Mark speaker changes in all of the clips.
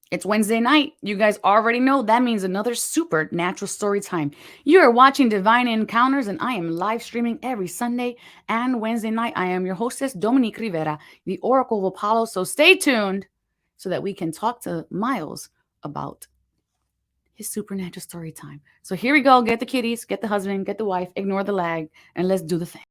Speaker 1: It's Wednesday night. You guys already know that means another supernatural story time. You are watching Divine Encounters, and I am live streaming every Sunday and Wednesday night. I am your hostess, Dominique Rivera, the Oracle of Apollo. So stay tuned so that we can talk to Myles about his supernatural story time. So here we go. Get the kitties, get the husband, get the wife, ignore the lag, and let's do the thing.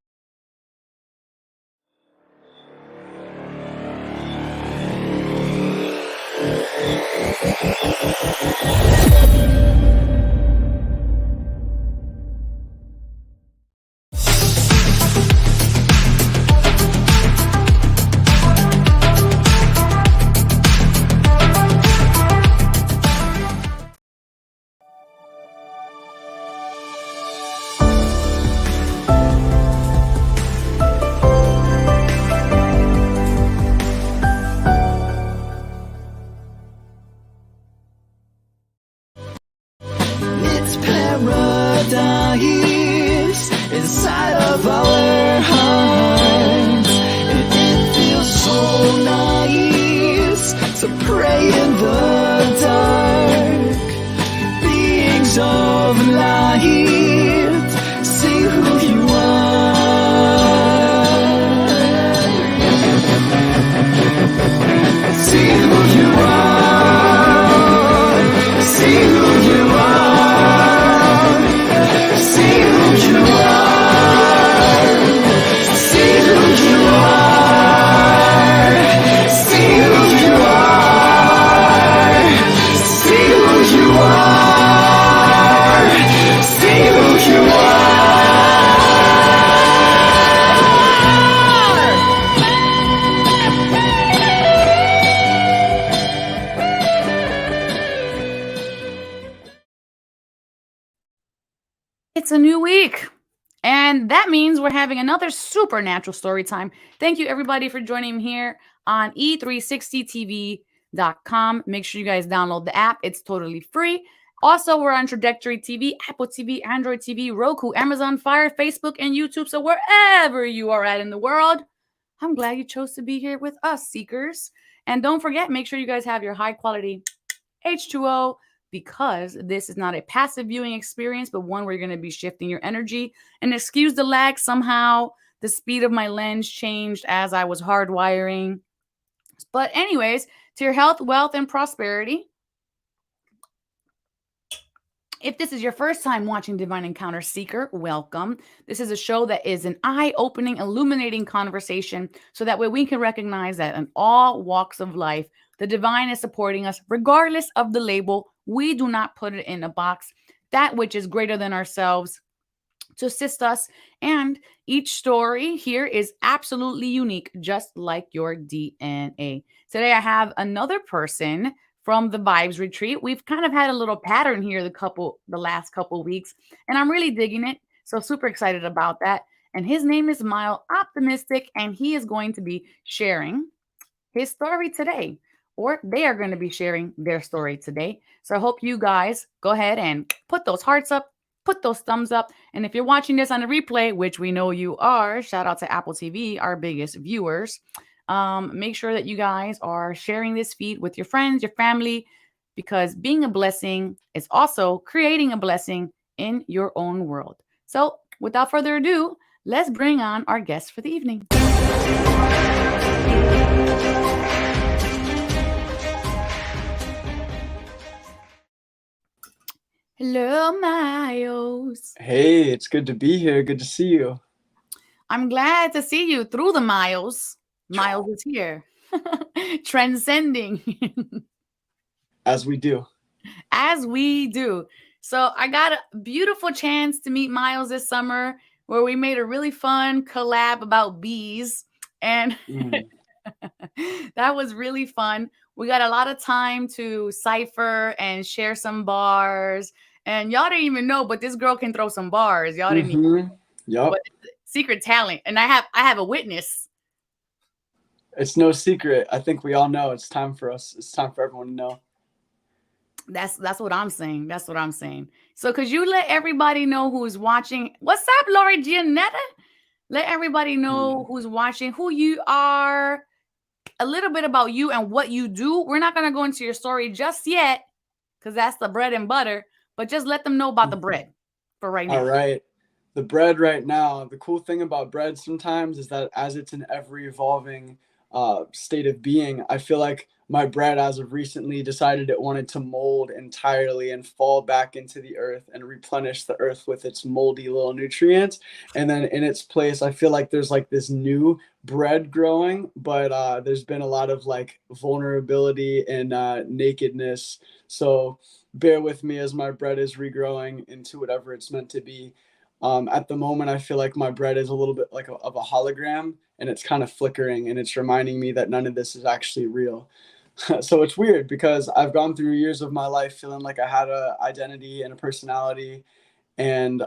Speaker 2: It's paradise inside of our hearts, and it feels so nice to pray in the dark. Beings of light, see who you are. See who you are. See who you are. See who you are. See who you are. See who you are. See who you are. See who you are.
Speaker 1: It's a new week. And that means we're having another supernatural story time. Thank you, everybody, for joining me here on e360tv.com. Make sure you guys download the app, it's totally free. Also, we're on Trajectory TV, Apple TV, Android TV, Roku, Amazon Fire, Facebook, and YouTube. So, wherever you are at in the world, I'm glad you chose to be here with us, seekers. And don't forget, make sure you guys have your high quality H2O, because this is not a passive viewing experience, but one where you're going to be shifting your energy. And excuse the lag, somehow the speed of my lens changed as I was hardwiring. But, anyways, to your health, wealth, and prosperity. If this is your first time watching Divine Encounter Seeker, welcome. This is a show that is an eye-opening, illuminating conversation so that way we can recognize that in all walks of life, the divine is supporting us regardless of the label. We do not put it in a box. That which is greater than ourselves to assist us. And each story here is absolutely unique, just like your DNA. Today I have another person from the Vibes Retreat. We've kind of had a little pattern here the last couple weeks, and I'm really digging it. So super excited about that. And his name is Myles Optimystic, and he is going to be sharing his story today, or they are going to be sharing their story today. So I hope you guys go ahead and put those hearts up, put those thumbs up. And if you're watching this on a replay, which we know you are, shout out to Apple TV, our biggest viewers. Make sure that you guys are sharing this feed with your friends, your family, because being a blessing is also creating a blessing in your own world. So without further ado, let's bring on our guest for the evening. Hello, Myles.
Speaker 3: Hey, it's good to be here. Good to see you.
Speaker 1: I'm glad to see you through the miles. Myles is here. Transcending.
Speaker 3: As we do.
Speaker 1: As we do. So I got a beautiful chance to meet Myles this summer where we made a really fun collab about bees. And that was really fun. We got a lot of time to cipher and share some bars. And y'all didn't even know, but this girl can throw some bars. Y'all didn't even
Speaker 3: Yup.
Speaker 1: but secret talent. And I have a witness.
Speaker 3: It's no secret. I think we all know it's time for us. It's time for everyone to know.
Speaker 1: That's what I'm saying. That's what I'm saying. So could you let everybody know who's watching? What's up, Lori Gianetta? Let everybody know who's watching, who you are, a little bit about you and what you do. We're not going to go into your story just yet because that's the bread and butter, but just let them know about the bread for right now.
Speaker 3: All right. The bread right now, the cool thing about bread sometimes is that as it's an ever evolving state of being, I feel like my bread, as of recently, decided it wanted to mold entirely and fall back into the earth and replenish the earth with its moldy little nutrients. And then in its place, I feel like there's like this new bread growing, but there's been a lot of like vulnerability and nakedness. So bear with me as my bread is regrowing into whatever it's meant to be. At the moment, I feel like my bread is a little bit like of a hologram, and it's kind of flickering, and it's reminding me that none of this is actually real. So it's weird because I've gone through years of my life feeling like I had a identity and a personality, and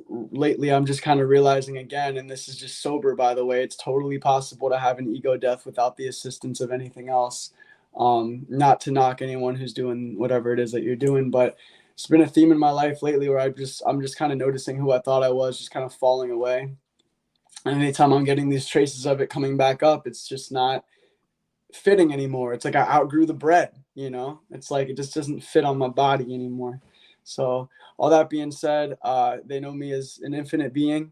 Speaker 3: lately I'm just kind of realizing again, and this is just sober, by the way, it's totally possible to have an ego death without the assistance of anything else. Not to knock anyone who's doing whatever it is that you're doing, but it's been a theme in my life lately where I'm just kind of noticing who I thought I was just kind of falling away. And anytime I'm getting these traces of it coming back up, it's just not fitting anymore. It's like I outgrew the bread, you know? It's like it just doesn't fit on my body anymore. So all that being said, they know me as an infinite being.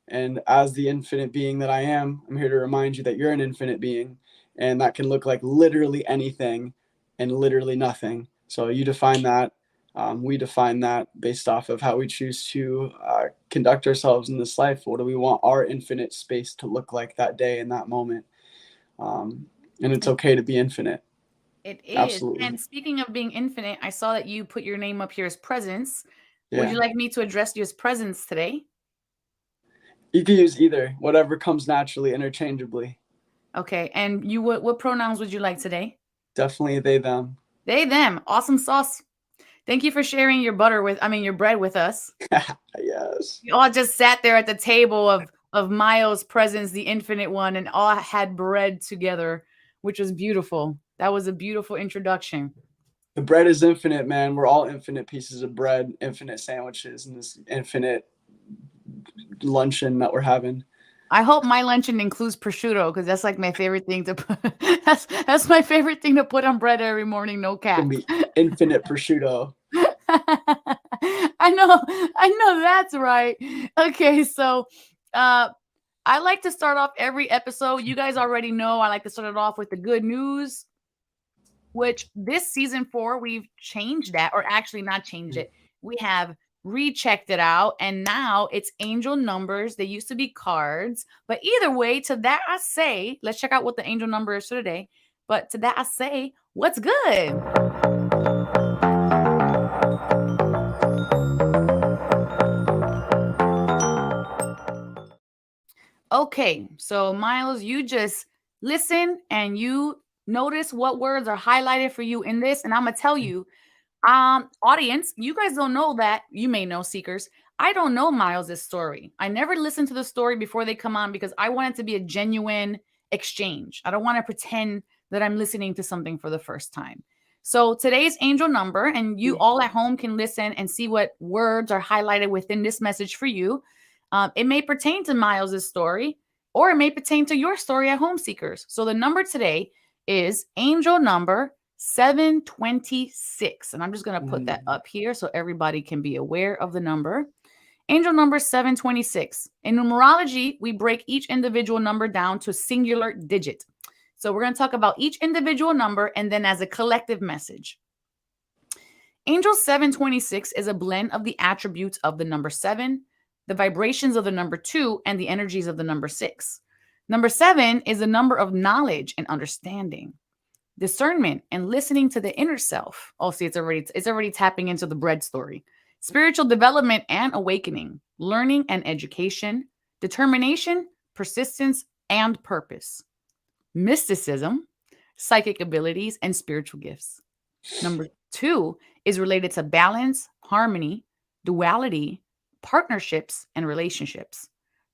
Speaker 3: And as the infinite being that I am, I'm here to remind you that you're an infinite being. And that can look like literally anything and literally nothing. So you define that. We define that based off of how we choose to conduct ourselves in this life. What do we want our infinite space to look like that day in that moment? And it's okay to be infinite.
Speaker 1: It is.
Speaker 3: Absolutely.
Speaker 1: And speaking of being infinite, I saw that you put your name up here as presence. Would you
Speaker 3: Yeah.
Speaker 1: like me to address you as presence today?
Speaker 3: You can use either, whatever comes naturally, interchangeably.
Speaker 1: Okay. And you what pronouns would you like today?
Speaker 3: Definitely they, them.
Speaker 1: They, them. Awesome sauce. Thank you for sharing your your bread with us.
Speaker 3: Yes.
Speaker 1: We all just sat there at the table of Miles' presence, the infinite one, and all had bread together, which was beautiful. That was a beautiful introduction.
Speaker 3: The bread is infinite, man. We're all infinite pieces of bread, infinite sandwiches, and this infinite luncheon that we're having.
Speaker 1: I hope my luncheon includes prosciutto because that's like my favorite thing to put. That's my favorite thing to put on bread every morning. No
Speaker 3: It's gonna
Speaker 1: cap.
Speaker 3: be infinite prosciutto.
Speaker 1: I know that's right. Okay, so I like to start off every episode. You guys already know I like to start it off with the good news, which this season 4 we've changed that, or actually not changed it. We have rechecked it out, and now it's angel numbers. They used to be cards, but either way, to that I say, let's check out what the angel number is for today. But to that I say, what's good? Okay, so Miles, you just listen and you notice what words are highlighted for you in this, and I'm gonna tell you, audience, you guys don't know that. You may know, seekers. I don't know Miles's story. I never listened to the story before they come on because I want it to be a genuine exchange. I don't want to pretend that I'm listening to something for the first time. So today's angel number, and you all at home can listen and see what words are highlighted within this message for you. It may pertain to Miles's story, or it may pertain to your story at home, seekers. So the number today is angel number 726. And I'm just going to put that up here so everybody can be aware of the number. Angel number 726. In numerology, we break each individual number down to a singular digit. So we're going to talk about each individual number and then as a collective message. Angel 726 is a blend of the attributes of the number 7, the vibrations of the number 2, and the energies of the number 6. Number 7 is a number of knowledge and understanding, discernment, and listening to the inner self. Oh, see, it's already tapping into the bread story. Spiritual development and awakening, learning and education, determination, persistence, and purpose. Mysticism, psychic abilities, and spiritual gifts. Number 2 is related to balance, harmony, duality, partnerships, and relationships.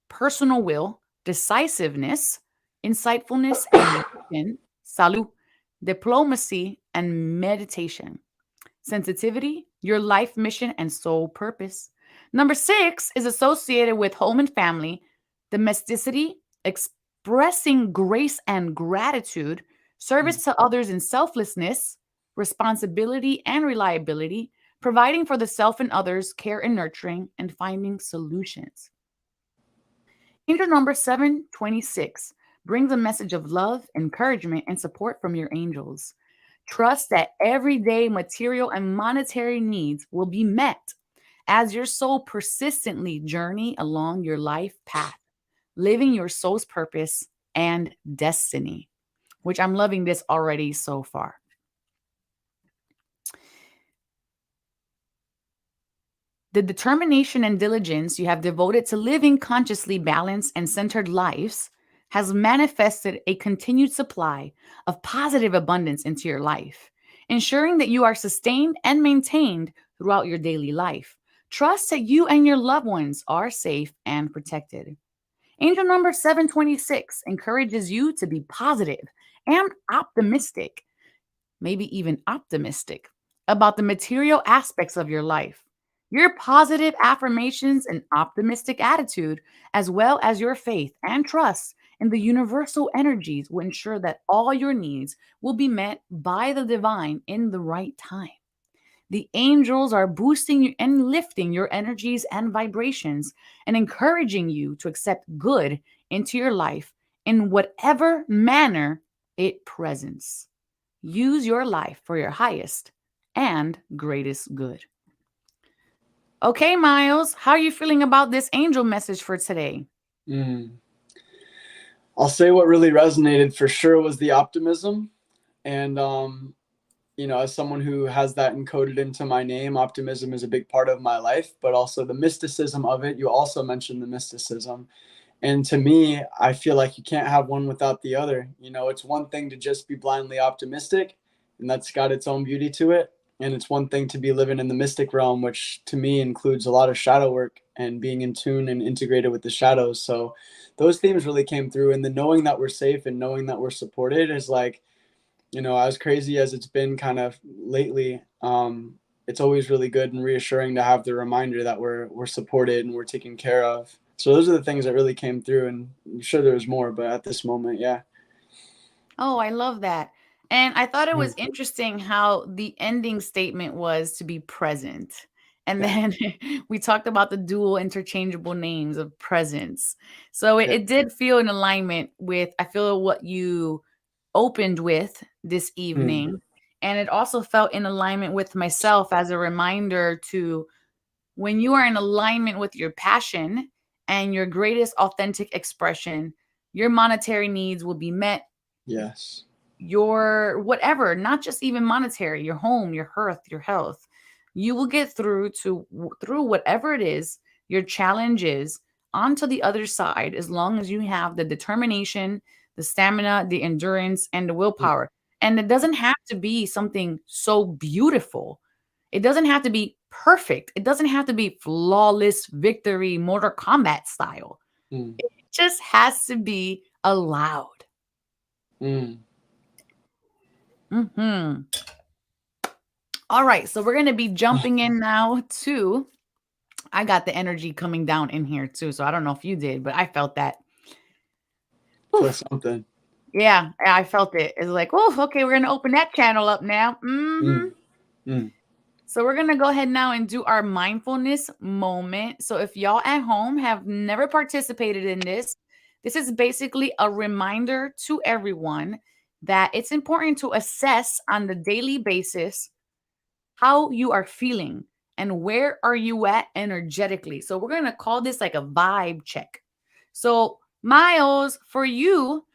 Speaker 1: Personal will, decisiveness, insightfulness, and salud, diplomacy, and meditation. Sensitivity, your life mission and soul purpose. Number 6 is associated with home and family, domesticity, expressing grace and gratitude, service to others in selflessness, responsibility, and reliability, providing for the self and others, care and nurturing, and finding solutions. Angel number 726 brings a message of love, encouragement, and support from your angels. Trust that everyday material and monetary needs will be met as your soul persistently journey along your life path, living your soul's purpose and destiny, which I'm loving this already so far. The determination and diligence you have devoted to living consciously balanced and centered lives has manifested a continued supply of positive abundance into your life, ensuring that you are sustained and maintained throughout your daily life. Trust that you and your loved ones are safe and protected. Angel number 726 encourages you to be positive and optimistic, maybe even optimistic, about the material aspects of your life. Your positive affirmations and optimistic attitude, as well as your faith and trust in the universal energies, will ensure that all your needs will be met by the divine in the right time. The angels are boosting you and lifting your energies and vibrations and encouraging you to accept good into your life in whatever manner it presents. Use your life for your highest and greatest good. Okay, Myles, how are you feeling about this angel message for today?
Speaker 3: I'll say what really resonated for sure was the optimism. And, as someone who has that encoded into my name, optimism is a big part of my life, but also the mysticism of it. You also mentioned the mysticism. And to me, I feel like you can't have one without the other. It's one thing to just be blindly optimistic, and that's got its own beauty to it. And it's one thing to be living in the mystic realm, which to me includes a lot of shadow work and being in tune and integrated with the shadows. So those themes really came through. And the knowing that we're safe and knowing that we're supported is like, as crazy as it's been kind of lately, it's always really good and reassuring to have the reminder that we're supported and we're taken care of. So those are the things that really came through, and I'm sure there was more, but at this moment, yeah.
Speaker 1: Oh, I love that. And I thought it was interesting how the ending statement was to be present. And
Speaker 3: Yeah.
Speaker 1: then we talked about the dual interchangeable names of presence. So it,
Speaker 3: Yeah.
Speaker 1: it did feel in alignment with, I feel, what you opened with this evening. And it also felt in alignment with myself as a reminder to, when you are in alignment with your passion and your greatest authentic expression, your monetary needs will be met.
Speaker 3: Yes.
Speaker 1: Your whatever, not just even monetary, your home, your hearth, your health. You will get through whatever it is, your challenge is, onto the other side, as long as you have the determination, the stamina, the endurance, and the willpower. And it doesn't have to be something so beautiful. It doesn't have to be perfect. It doesn't have to be flawless victory, Mortal Kombat style.
Speaker 3: Mm.
Speaker 1: It just has to be allowed.
Speaker 3: Mm.
Speaker 1: Hmm. All right, so we're gonna be jumping in now to. I got the energy coming down in here too, so I don't know if you did, but I felt that.
Speaker 3: Feel
Speaker 1: Oof.
Speaker 3: something.
Speaker 1: Yeah, I felt it. It's like, oh, okay, we're gonna open that channel up now.
Speaker 3: Mm. Mm.
Speaker 1: So we're gonna go ahead now and do our mindfulness moment. So if y'all at home have never participated in this, this is basically a reminder to everyone that it's important to assess on the daily basis how you are feeling and where are you at energetically. So we're going to call this like a vibe check. So Myles, for you,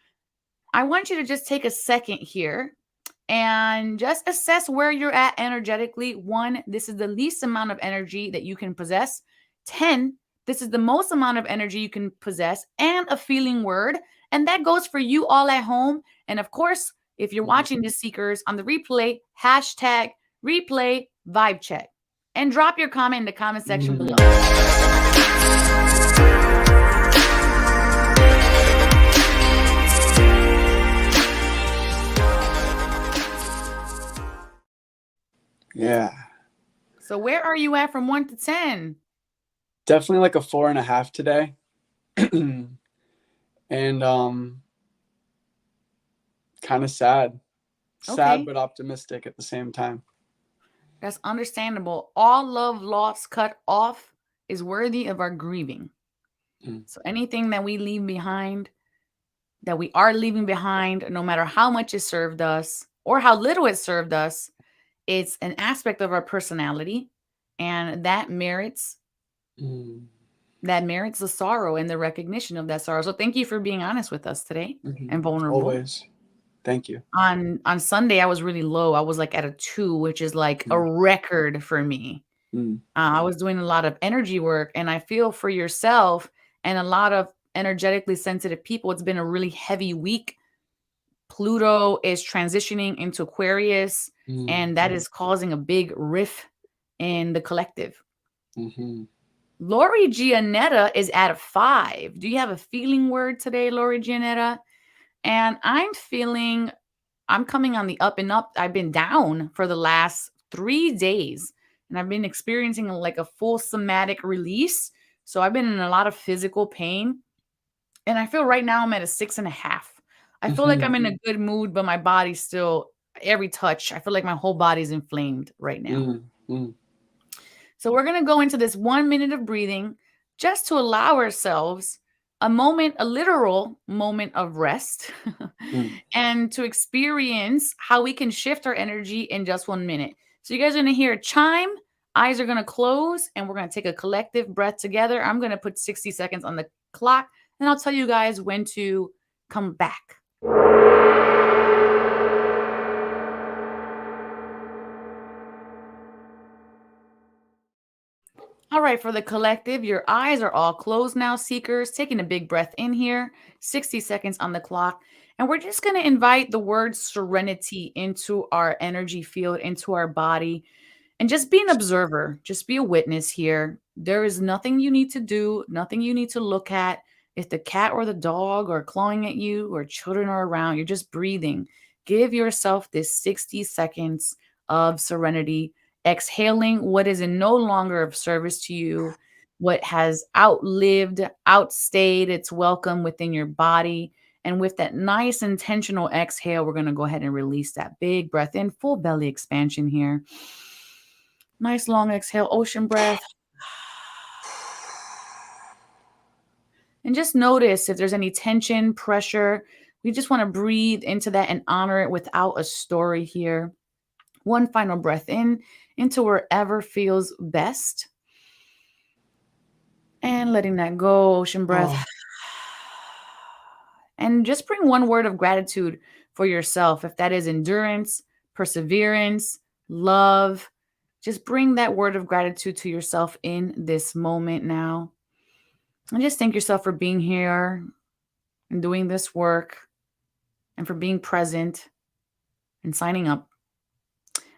Speaker 1: I want you to just take a second here and just assess where you're at energetically. 1, this is the least amount of energy that you can possess. 10, this is the most amount of energy you can possess, and a feeling word. And that goes for you all at home. And of course, if you're watching this, Seekers, on the replay, hashtag replay vibe check. And drop your comment in the comment section below.
Speaker 3: Yeah.
Speaker 1: So where are you at from 1 to 10?
Speaker 3: Definitely like a 4.5 today. And kind kind of sad. Sad
Speaker 1: Okay,
Speaker 3: but optimistic at the same time.
Speaker 1: that's understandable. All love lost cut off is worthy of our grieving.
Speaker 3: Mm.
Speaker 1: So anything that we leave behind, that we are leaving behind, no matter how much it served us or how little it served us, it's an aspect of our personality, and
Speaker 3: Mm.
Speaker 1: that merits the sorrow and the recognition of that sorrow. So thank you for being honest with us today and vulnerable.
Speaker 3: Always. Thank you.
Speaker 1: On Sunday, I was really low. I was like at a 2, which is like a
Speaker 3: Mm.
Speaker 1: record for me.
Speaker 3: Mm.
Speaker 1: I was doing a lot of energy work, and I feel for yourself and a lot of energetically sensitive people. It's been a really heavy week. Pluto is transitioning into Aquarius,
Speaker 3: Mm.
Speaker 1: and that is causing a big rift in the collective.
Speaker 3: Mm-hmm.
Speaker 1: Lori Gianetta is at a 5. Do you have a feeling word today, Lori Gianetta? And I'm coming on the up and up. I've been down for the last 3 days, and I've been experiencing like a full somatic release. So I've been in a lot of physical pain, and I feel right now I'm at a 6.5. I feel like
Speaker 3: Mm-hmm.
Speaker 1: I'm in a good mood, but my body's still, every touch, I feel like my whole body's inflamed right now.
Speaker 3: Mm. Mm.
Speaker 1: So we're going to go into this 1 minute of breathing just to allow ourselves a moment, a literal moment of rest,
Speaker 3: Mm.
Speaker 1: and to experience how we can shift our energy in just 1 minute. So you guys are going to hear a chime, eyes are going to close, and we're going to take a collective breath together. I'm going to put 60 seconds on the clock, and I'll tell you guys when to come back. All right, for the collective, your eyes are all closed now, seekers. Taking a big breath in here, 60 seconds on the clock. And we're just going to invite the word serenity into our energy field, into our body, and just be an observer, just be a witness here. There is nothing you need to do, nothing you need to look at. If the cat or the dog are clawing at you or children are around, you're just breathing. Give yourself this 60 seconds of serenity, exhaling what is in no longer of service to you, what has outlived, outstayed its welcome within your body. And with that nice intentional exhale, we're going to go ahead and release that big breath in, full belly expansion here. Nice long exhale, ocean breath. And just notice if there's any tension, pressure. We just want to breathe into that and honor it without a story here. One final breath in, into wherever feels best. And letting that go, ocean breath.
Speaker 3: Oh.
Speaker 1: And just bring one word of gratitude for yourself. If that is endurance, perseverance, love, just bring that word of gratitude to yourself in this moment now. And just thank yourself for being here and doing this work and for being present and signing up.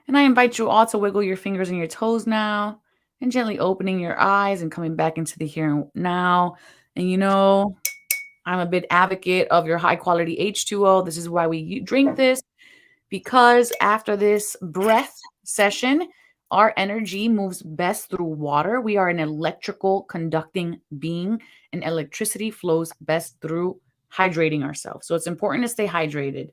Speaker 1: And I invite you all to wiggle your fingers and your toes now and gently opening your eyes and coming back into the here and now. And I'm a big advocate of your high quality H2O. This is why we drink this, because after this breath session, our energy moves best through water. We are an electrical conducting being, and electricity flows best through hydrating ourselves. So it's important to stay hydrated.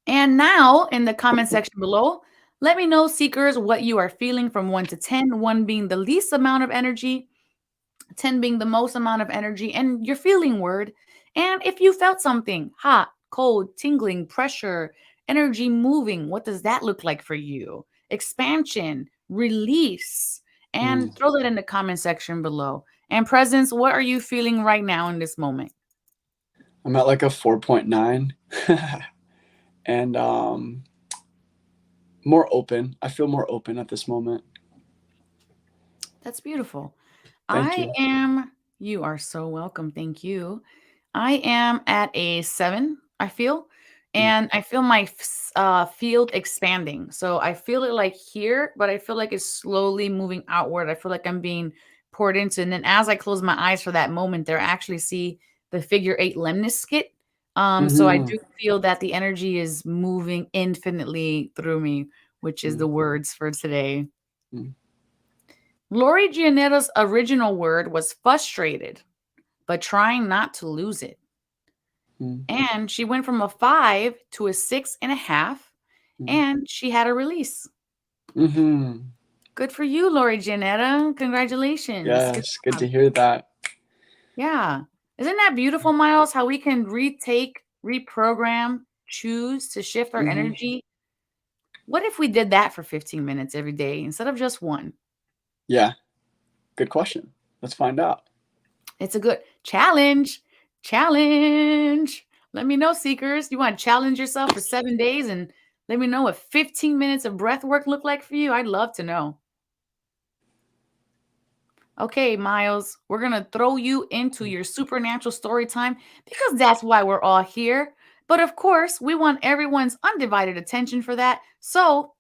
Speaker 1: And now in the comment section below, let me know, seekers, what you are feeling from 1 to 10, 1 being the least amount of energy, 10 being the most amount of energy, and your feeling word. And if you felt something hot, cold, tingling, pressure, energy moving, what does that look like for you? Expansion, release,
Speaker 3: Mm.
Speaker 1: and throw that in the comment section below. And presence, what are you feeling right now in this moment?
Speaker 3: I'm at like a 4.9. And more open. I feel more open at this moment.
Speaker 1: That's beautiful.
Speaker 3: Thank you.
Speaker 1: You are so welcome. Thank you. I am at a 7, I feel,
Speaker 3: Mm.
Speaker 1: and I feel my field expanding. So I feel it like here, but I feel like it's slowly moving outward. I feel like I'm being poured into. And then as I close my eyes for that moment, there I actually see the figure 8 lemnis skit. So I
Speaker 3: Mm-hmm.
Speaker 1: do feel that the energy is moving infinitely through me, which is
Speaker 3: Mm.
Speaker 1: the words for today.
Speaker 3: Mm.
Speaker 1: Lori Gianetta's original word was frustrated, but trying not to lose it. And she went from a 5 to a 6.5, and she had a release.
Speaker 3: Mm-hmm.
Speaker 1: Good for you, Lori Janetta. Congratulations. Good
Speaker 3: Yes, good
Speaker 1: job.
Speaker 3: to hear that.
Speaker 1: Yeah. Isn't that beautiful, Myles? How we can retake, reprogram, choose to shift our
Speaker 3: Mm-hmm.
Speaker 1: energy. What if we did that for 15 minutes every day instead of just one?
Speaker 3: Yeah, good question. Let's find out.
Speaker 1: It's a good challenge. Challenge. Let me know, seekers. You want to challenge yourself for 7 days and let me know what 15 minutes of breath work look like for you? I'd love to know. Okay, Myles, we're going to throw you into your supernatural story time because that's why we're all here. But of course, we want everyone's undivided attention for that. So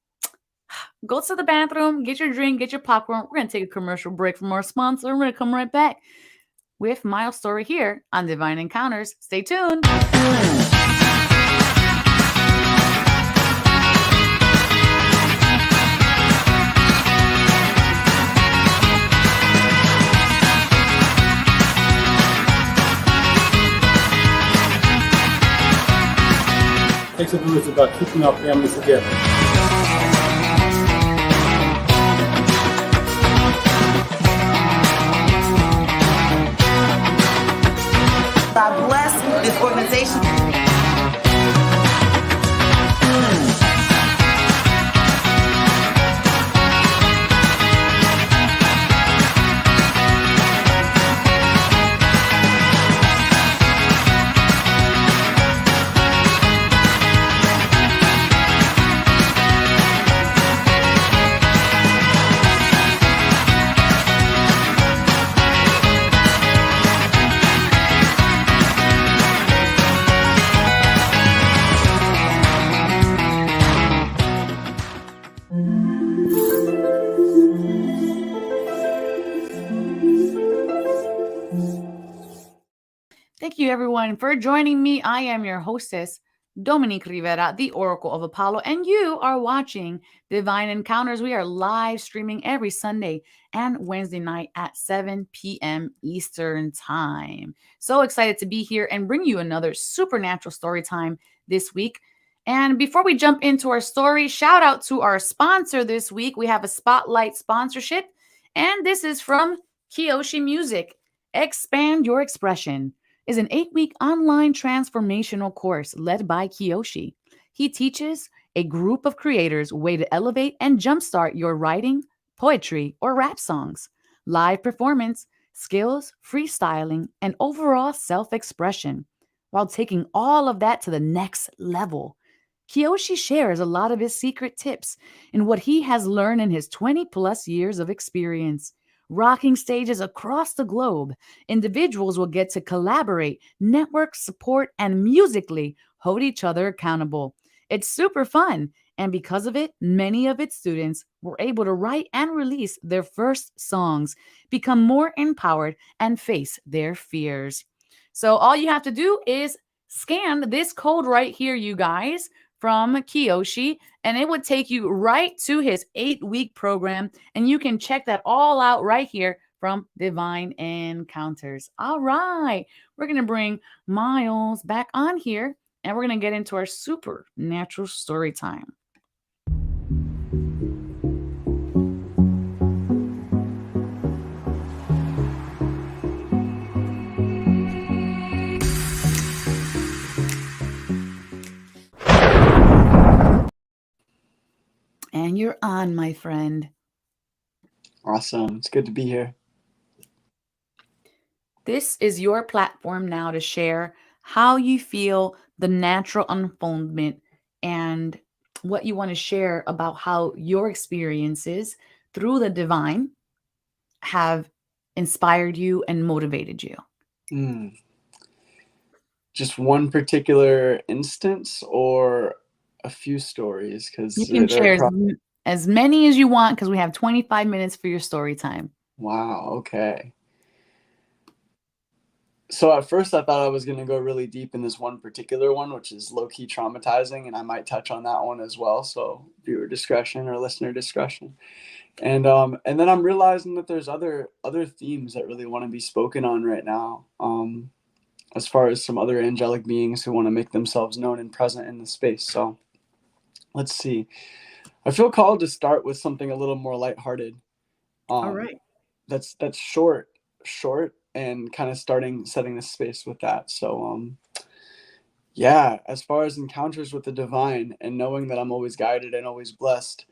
Speaker 1: go to the bathroom, get your drink, get your popcorn. We're going to take a commercial break from our sponsor. We're going to come right back with Myles' story here on Divine Encounters. Stay tuned.
Speaker 4: Exodus is about keeping our families together.
Speaker 5: God bless this organization.
Speaker 1: Thank you, everyone, for joining me. I am your hostess, Dominique Rivera, the Oracle of Apollo, and you are watching Divine Encounters. We are live streaming every Sunday and Wednesday night at 7 p.m. Eastern Time. So excited to be here and bring you another supernatural story time this week. And before we jump into our story, shout out to our sponsor this week. We have a spotlight sponsorship, and this is from Kiyoshi Music. Expand Your Expression is an 8-week online transformational course led by Kiyoshi. He teaches a group of creators way to elevate and jumpstart your writing, poetry, or rap songs, live performance, skills, freestyling, and overall self-expression, while taking all of that to the next level. Kiyoshi shares a lot of his secret tips and what he has learned in his 20 plus years of experience. Rocking stages across the globe, individuals will get to collaborate, network, support, and musically hold each other accountable. It's super fun, and because of it, many of its students were able to write and release their first songs, become more empowered, and face their fears. So, all you have to do is scan this code right here, you guys, from Kiyoshi, and it would take you right to his 8-week program, and you can check that all out right here from Divine Encounters. All right, we're going to bring Myles back on here, and we're going to get into our supernatural story time. And you're on, my friend.
Speaker 3: Awesome. It's good to be here.
Speaker 1: This is your platform now to share how you feel the natural unfoldment and what you want to share about how your experiences through the divine have inspired you and motivated you.
Speaker 3: Just one particular instance or a few stories? Because
Speaker 1: You can share as many as you want because we have 25 minutes for your story time.
Speaker 3: Wow, okay. So at first I thought I was going to go really deep in this one particular one, which is low-key traumatizing, and I might touch on that one as well. So viewer discretion or listener discretion. And then I'm realizing that there's other themes that really want to be spoken on right now. as far as some other angelic beings who want to make themselves known and present in the space. So let's see. I feel called to start with something a little more lighthearted.
Speaker 1: All
Speaker 3: Um,
Speaker 1: right.
Speaker 3: that's short, and kind of setting the space with that. So yeah, as far as encounters with the divine and knowing that I'm always guided and always blessed,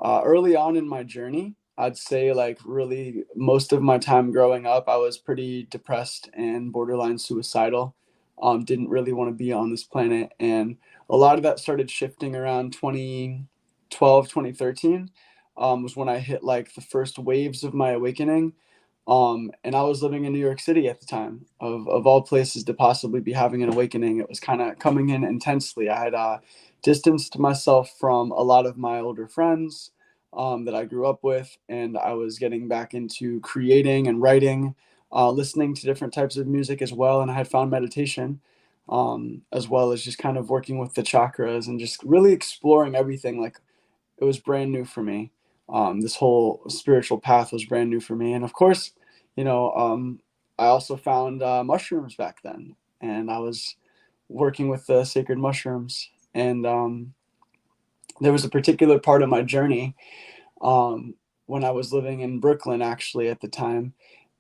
Speaker 3: early on in my journey, I'd say like really most of my time growing up, I was pretty depressed and borderline suicidal. Didn't really want to be on this planet. And a lot of that started shifting around 2012, 2013, was when I hit like the first waves of my awakening. And I was living in New York City at the time, of all places to possibly be having an awakening. It was kind of coming in intensely. I had distanced myself from a lot of my older friends that I grew up with, and I was getting back into creating and writing, listening to different types of music as well. And I had found meditation, as well as just kind of working with the chakras and just really exploring everything. Like it was brand new for me. This whole spiritual path was brand new for me. And of course, I also found mushrooms back then, and I was working with the sacred mushrooms. And there was a particular part of my journey, when I was living in Brooklyn, actually, at the time.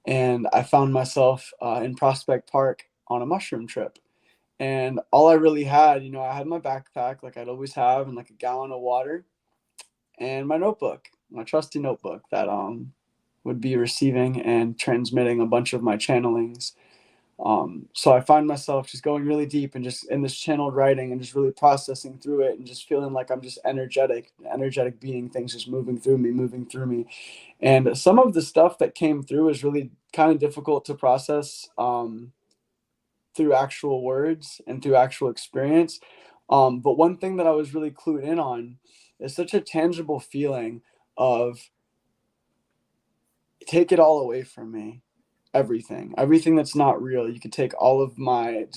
Speaker 3: And I found myself in Prospect Park on a mushroom trip. And all I really had, I had my backpack, like I'd always have, and like a gallon of water, and my notebook, my trusty notebook that would be receiving and transmitting a bunch of my channelings. So I find myself just going really deep and just in this channeled writing and just really processing through it and just feeling like I'm just energetic being, things just moving through me. And some of the stuff that came through is really kind of difficult to process through actual words and through actual experience. But one thing that I was really clued in on is such a tangible feeling of take it all away from me. Everything that's not real. You could take all of my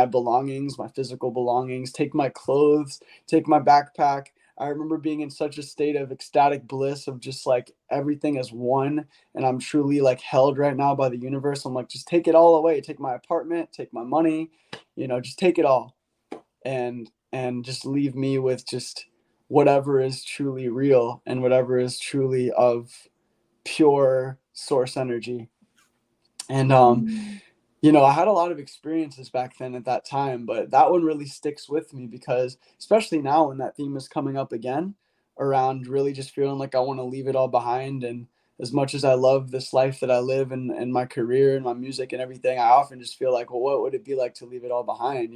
Speaker 3: belongings, my physical belongings, take my clothes, take my backpack. I remember being in such a state of ecstatic bliss of just like everything is one, and I'm truly like held right now by the universe. I'm like, just take it all away. Take my apartment, take my money, just take it all, and just leave me with just whatever is truly real and whatever is truly of pure source energy. And I had a lot of experiences back then at that time, but that one really sticks with me because especially now when that theme is coming up again, around really just feeling like I want to leave it all behind. And as much as I love this life that I live and my career and my music and everything, I often just feel like, well, what would it be like to leave it all behind,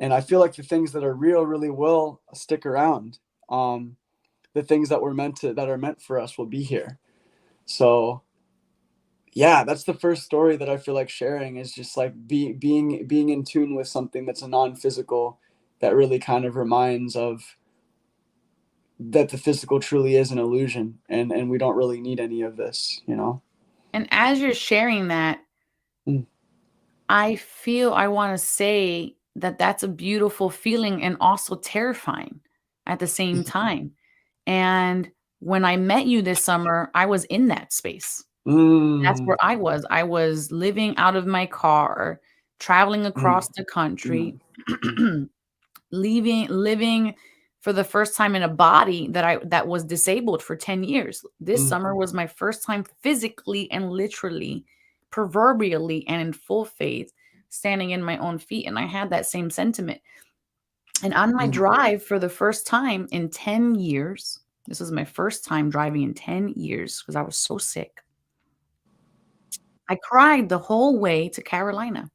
Speaker 3: and I feel like the things that are real really will stick around. The things that are meant for us will be here. So yeah, that's the first story that I feel like sharing, is just like being in tune with something that's a non-physical, that really kind of reminds of that the physical truly is an illusion, and we don't really need any of this.
Speaker 1: And as you're sharing that,
Speaker 3: Mm.
Speaker 1: I want to say that that's a beautiful feeling and also terrifying at the same time. And when I met you this summer, I was in that space. That's
Speaker 3: Mm.
Speaker 1: where I was. I was living out of my car, traveling across
Speaker 3: Mm.
Speaker 1: the country,
Speaker 3: Mm. Mm.
Speaker 1: living for the first time in a body that was disabled for 10 years. This
Speaker 3: Mm.
Speaker 1: summer was my first time physically and literally, proverbially, and in full faith standing in my own feet. And I had that same sentiment. And on my
Speaker 3: Mm.
Speaker 1: drive for the first time in 10 years, this was my first time driving in 10 years because I was so sick. I cried the whole way to Carolina.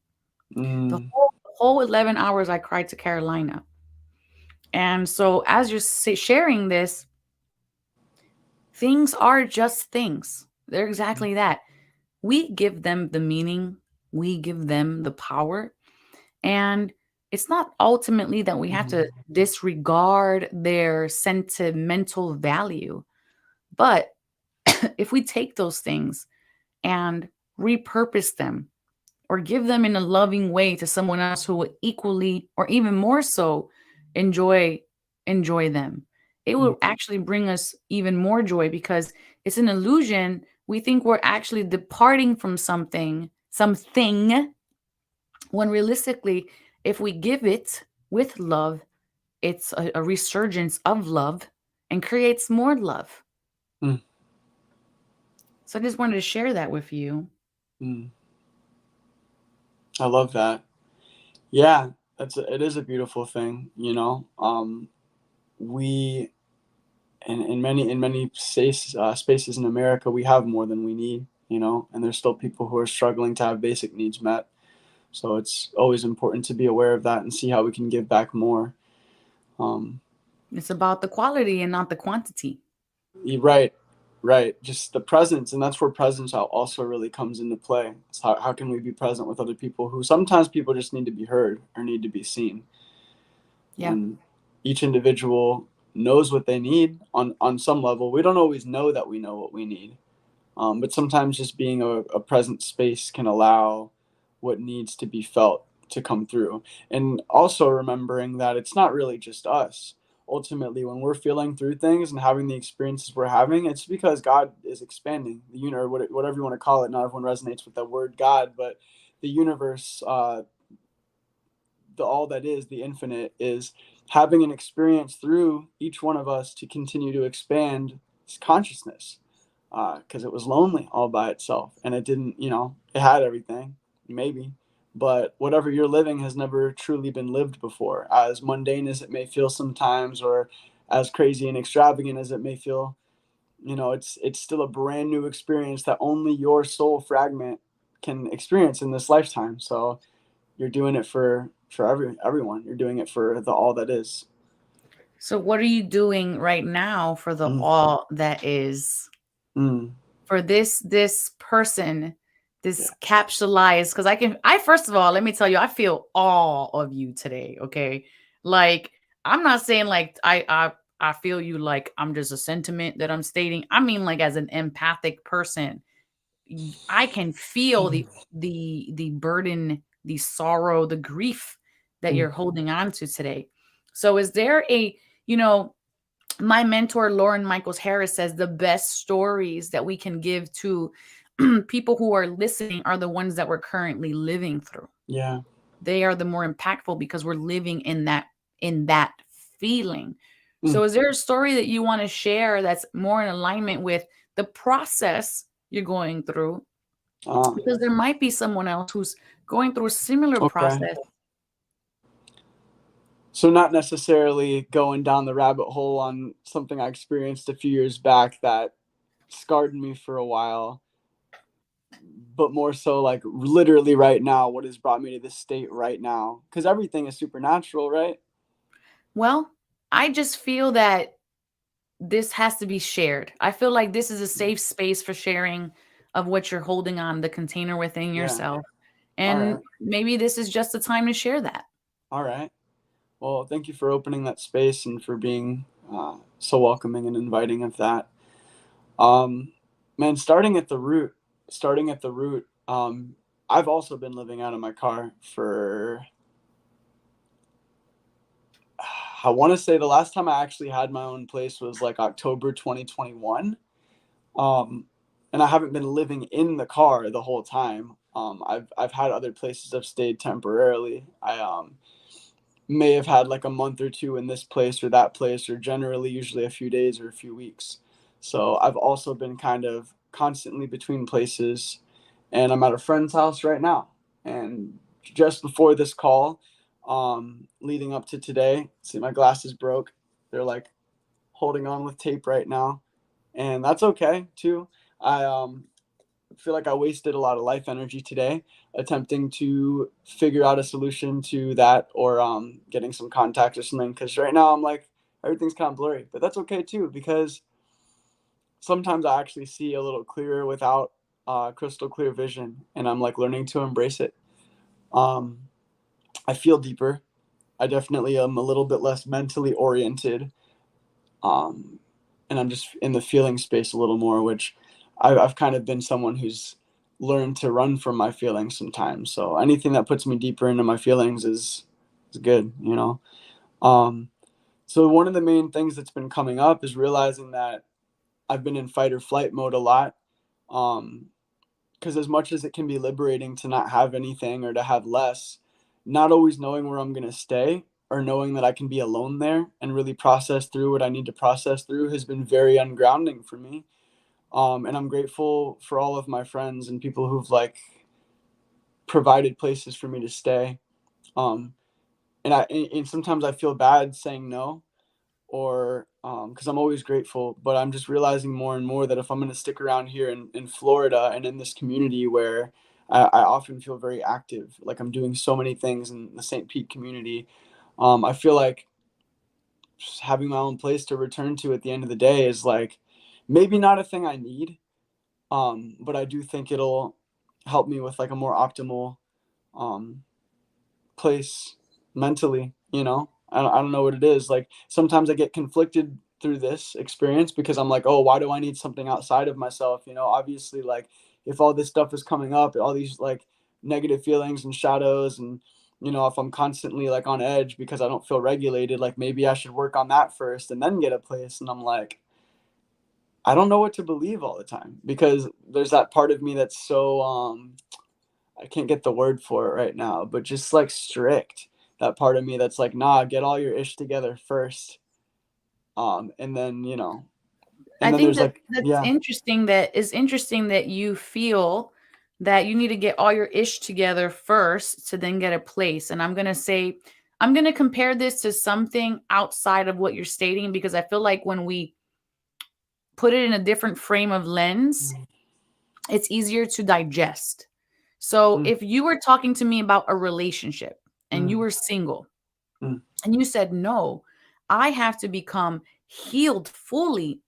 Speaker 1: The
Speaker 3: Mm.
Speaker 1: whole 11 hours I cried to Carolina. And so as you're sharing this, things are just things. They're exactly that. We give them the meaning, we give them the power. And it's not ultimately that we have to disregard their sentimental value. But if we take those things and repurpose them or give them in a loving way to someone else who will equally or even more so enjoy them, it
Speaker 3: Mm.
Speaker 1: will actually bring us even more joy because it's an illusion. We think we're actually departing from something when realistically, if we give it with love, it's a resurgence of love and creates more love.
Speaker 3: Mm,
Speaker 1: So I just wanted to share that with you.
Speaker 3: mm. I love that. Yeah, it is a beautiful thing, you know. We in many spaces in America, we have more than we need, you know, and there's still people who are struggling to have basic needs met. So it's always important to be aware of that and see how we can give back more. Um,
Speaker 1: It's about the quality and not the quantity.
Speaker 3: right, right. Just the presence, and that's where presence also really comes into play. It's how can we be present with other people who sometimes people just need to be heard or need to be seen,
Speaker 1: Yeah.
Speaker 3: and each individual knows what they need on some level. We don't always know that we know what we need, but sometimes just being a present space can allow what needs to be felt to come through. And also remembering that it's not really just us. Ultimately, when we're feeling through things and having the experiences we're having, it's because God is expanding the universe, whatever you want to call it. Not everyone resonates with that word God, but the universe, the all that is, the infinite, is having an experience through each one of us to continue to expand consciousness, because it was lonely all by itself and it didn't, you know, it had everything, maybe, but whatever you're living has never truly been lived before, as mundane as it may feel sometimes, or as crazy and extravagant as it may feel. You know, it's still a brand new experience that only your soul fragment can experience in this lifetime. So you're doing it for everyone. You're doing it for the all that is.
Speaker 1: So what are you doing right now for the
Speaker 3: Mm,
Speaker 1: all that is?
Speaker 3: mm,
Speaker 1: For this person,
Speaker 3: yeah.
Speaker 1: this capsulized, because I first of all, let me tell you, I feel awe of you today. Okay. Like, I'm not saying like I feel you like I'm just a sentiment that I'm stating. I mean, like, as an empathic person, I can feel
Speaker 3: Mm,
Speaker 1: the burden, the sorrow, the grief that
Speaker 3: mm,
Speaker 1: you're holding on to today. So is there a, you know, my mentor Lauren Michaels Harris says the best stories that we can give to people who are listening are the ones that we're currently living through.
Speaker 3: yeah.
Speaker 1: They are the more impactful because we're living in that feeling.
Speaker 3: Mm,
Speaker 1: So is there a story that you want to share that's more in alignment with the process you're going through?
Speaker 3: uh,
Speaker 1: Because there might be someone else who's going through a similar
Speaker 3: okay.
Speaker 1: process.
Speaker 3: So not necessarily going down the rabbit hole on something I experienced a few years back that scarred me for a while, but more so like literally right now, what has brought me to this state right now? Because everything is supernatural, right?
Speaker 1: Well, I just feel that this has to be shared. I feel like this is a safe space for sharing of what you're holding on, the container within
Speaker 3: Yeah.
Speaker 1: yourself.
Speaker 3: All
Speaker 1: And
Speaker 3: right.
Speaker 1: maybe this is just the time to share that.
Speaker 3: All right. Well, thank you for opening that space and for being so welcoming and inviting of that. Um, Man, starting at the root. I've also been living out of my car for, I want to say the last time I actually had my own place was like October 2021. Um, and I haven't been living in the car the whole time. I've had other places I've stayed temporarily. I may have had like a month or two in this place or that place, or generally usually a few days or a few weeks. So I've also been kind of constantly between places, and I'm at a friend's house right now. And just before this call, leading up to today, see, my glasses broke. They're like holding on with tape right now, and that's okay too. I feel like I wasted a lot of life energy today attempting to figure out a solution to that, or getting some contact or something. Because right now I'm like, everything's kind of blurry, but that's okay too, because sometimes I actually see a little clearer without crystal clear vision, and I'm like learning to embrace it. Um, I feel deeper. I definitely am a little bit less mentally oriented, um, and I'm just in the feeling space a little more, which I've kind of been someone who's learned to run from my feelings sometimes. So anything that puts me deeper into my feelings is good, you know. Um, so one of the main things that's been coming up is realizing that I've been in fight or flight mode a lot, because because as much as it can be liberating to not have anything or to have less, not always knowing where I'm going to stay or knowing that I can be alone there and really process through what I need to process through has been very ungrounding for me. And I'm grateful for all of my friends and people who've like provided places for me to stay. Um, and sometimes I feel bad saying no, or because I'm always grateful, but I'm just realizing more and more that if I'm going to stick around here in Florida and in this community where I often feel very active, like I'm doing so many things in the St. Pete community, I feel like just having my own place to return to at the end of the day is like maybe not a thing I need, but I do think it'll help me with like a more optimal um, place mentally, you know. I don't know what it is. Like sometimes I get conflicted through this experience because I'm like, oh, why do I need something outside of myself, you know? Obviously, like if all this stuff is coming up, all these like negative feelings and shadows, and you know, if I'm constantly like on edge because I don't feel regulated, like maybe I should work on that first and then get a place. And I'm like, I don't know what to believe all the time because there's that part of me that's so I can't get the word for it right now, but just like strict. That part of me that's like, nah, get all your ish together first. And then, you know,
Speaker 1: I
Speaker 3: and then
Speaker 1: think
Speaker 3: there's
Speaker 1: that
Speaker 3: like,
Speaker 1: that's
Speaker 3: yeah,
Speaker 1: interesting. That is interesting that you feel that you need to get all your ish together first to then get a place. And I'm going to say, I'm going to compare this to something outside of what you're stating, because I feel like when we put it in a different frame of lens, it's easier to digest. So
Speaker 3: mm,
Speaker 1: if you were talking to me about a relationship and you
Speaker 3: mm,
Speaker 1: were single
Speaker 3: mm,
Speaker 1: and you said, no, I have to become healed fully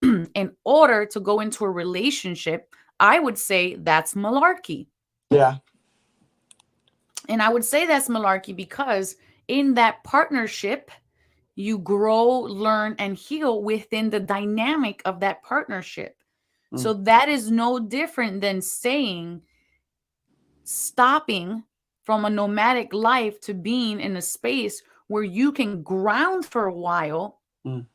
Speaker 1: in order to go into a relationship, I would say that's malarkey.
Speaker 3: yeah,
Speaker 1: And I would say that's malarkey because in that partnership, you grow, learn, and heal within the dynamic of that partnership.
Speaker 3: mm,
Speaker 1: So that is no different than saying stopping from a nomadic life to being in a space where you can ground for a while.
Speaker 3: mm,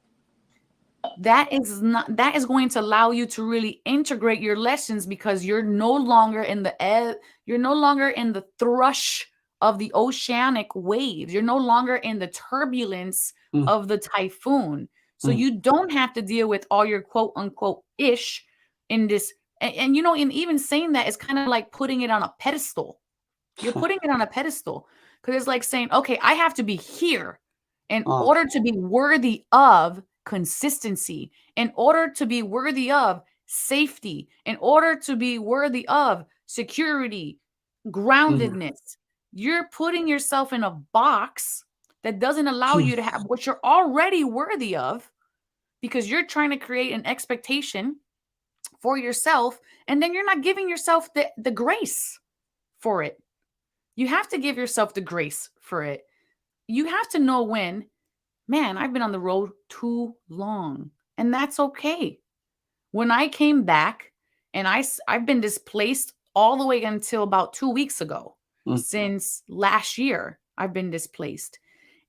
Speaker 1: That is going to allow you to really integrate your lessons, because you're no longer in you're no longer in the thrush of the oceanic waves. You're no longer in the turbulence
Speaker 3: mm,
Speaker 1: of the typhoon. So
Speaker 3: mm.
Speaker 1: you don't have to deal with all your quote unquote ish in this. And you know, and even saying that is kind of like putting it on a pedestal. You're putting it on a pedestal because it's like saying, okay, I have to be here in
Speaker 3: uh,
Speaker 1: order to be worthy of consistency, in order to be worthy of safety, in order to be worthy of security,
Speaker 3: mm,
Speaker 1: groundedness. You're putting yourself in a box that doesn't allow
Speaker 3: mm,
Speaker 1: you to have what you're already worthy of, because you're trying to create an expectation for yourself, and then you're not giving yourself the grace for it. You have to give yourself the grace for it. You have to know when, man, I've been on the road too long, and that's okay. When I came back, and I've been displaced all the way until about 2 weeks ago.
Speaker 3: mm,
Speaker 1: Since last year, I've been displaced.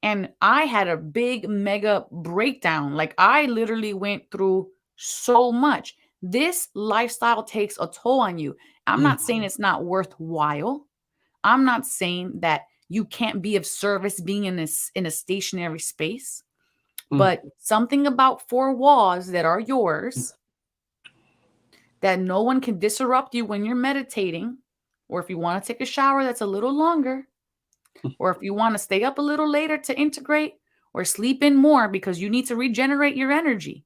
Speaker 1: And I had a big mega breakdown. Like I literally went through so much. This lifestyle takes a toll on you. I'm
Speaker 3: mm,
Speaker 1: not saying it's not worthwhile. I'm not saying that you can't be of service being in a stationary space,
Speaker 3: mm,
Speaker 1: but something about four walls that are yours, that no one can disrupt you when you're meditating, or if you want to take a shower that's a little longer, or if you want to stay up a little later to integrate, or sleep in more because you need to regenerate your energy.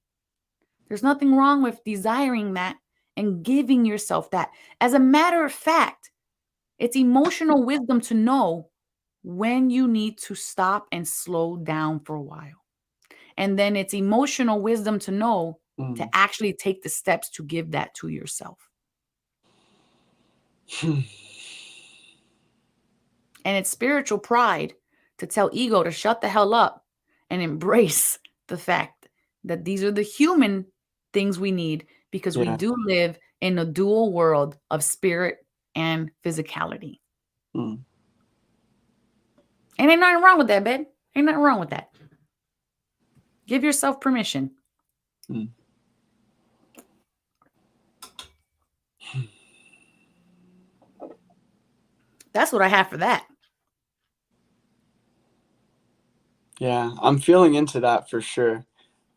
Speaker 1: There's nothing wrong with desiring that and giving yourself that. As a matter of fact, it's emotional wisdom to know when you need to stop and slow down for a while. And then it's emotional wisdom to know to
Speaker 3: mm.
Speaker 1: actually take the steps to give that to yourself. And it's spiritual pride to tell ego to shut the hell up and embrace the fact that these are the human things we need, because we
Speaker 3: Yeah.
Speaker 1: do live in a dual world of spirit and physicality.
Speaker 3: Mm,
Speaker 1: And ain't nothing wrong with that, babe. Ain't nothing wrong with that. Give yourself permission.
Speaker 3: mm.
Speaker 1: That's what I have for that.
Speaker 3: Yeah, I'm feeling into that for sure.